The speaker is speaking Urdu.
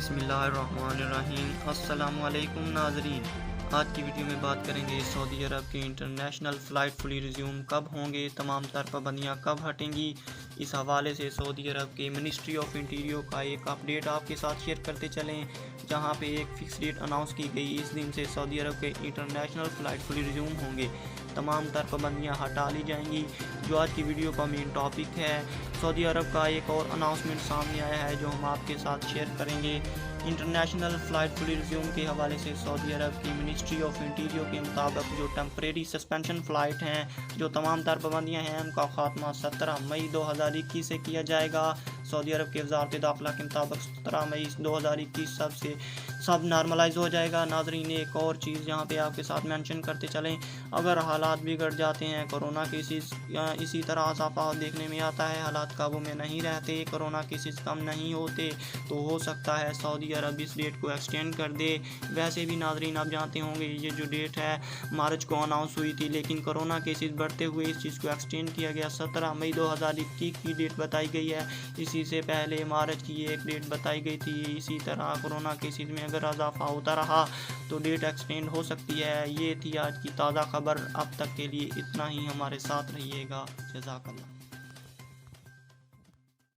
بسم اللہ الرحمن الرحیم۔ السلام علیکم ناظرین، آج کی ویڈیو میں بات کریں گے سعودی عرب کے انٹرنیشنل فلائٹ فلی ریزیوم کب ہوں گے، تمام تر پابندیاں کب ہٹیں گی۔ اس حوالے سے سعودی عرب کے منسٹری آف انٹیریور کا ایک اپڈیٹ آپ کے ساتھ شیئر کرتے چلیں، جہاں پہ ایک فکس ڈیٹ اناؤنس کی گئی۔ اس دن سے سعودی عرب کے انٹرنیشنل فلائٹ فلی ریزیوم ہوں گے، تمام تر پابندیاں ہٹا لی جائیں گی۔ جو آج کی ویڈیو کا مین ٹاپک ہے، سعودی عرب کا ایک اور اناؤنسمنٹ سامنے آیا ہے جو ہم آپ کے ساتھ شیئر کریں گے۔ انٹرنیشنل فلائٹ فلی ریزیوم کے حوالے سے سعودی عرب کی منسٹری آف انٹیریور کے مطابق جو ٹیمپریری سسپینشن فلائٹ ہیں، جو تمام تر پابندیاں ہیں، ان کا خاتمہ 17 مئی 2021 سے کیا جائے گا۔ سعودی عرب کے وزارت داخلہ کے مطابق 17 مئی 2021 سب نارملائز ہو جائے گا۔ ناظرین، ایک اور چیز یہاں پہ آپ کے ساتھ مینشن کرتے چلیں، اگر حالات بگڑ جاتے ہیں، کورونا کیسز اسی طرح اضافہ دیکھنے میں آتا ہے، حالات قابو میں نہیں رہتے، کورونا کیسز کم نہیں ہوتے، تو ہو سکتا ہے سعودی عرب اس ڈیٹ کو ایکسٹینڈ کر دے۔ ویسے بھی ناظرین آپ جانتے ہوں گے یہ جو ڈیٹ ہے مارچ کو اناؤنس ہوئی تھی، لیکن کورونا کیسز بڑھتے ہوئے اس چیز کو ایکسٹینڈ کیا گیا۔ 17 مئی 2021 کی ڈیٹ بتائی گئی ہے، اسی سے پہلے مارچ کی ایک ڈیٹ بتائی گئی تھی۔ اسی طرح کورونا کیسز میں اگر اضافہ ہوتا رہا تو ڈیٹ ایکسٹینڈ ہو سکتی ہے۔ یہ تھی آج کی تازہ خبر، اب تک کے لیے اتنا ہی، ہمارے ساتھ رہیے گا۔ جزاک اللہ۔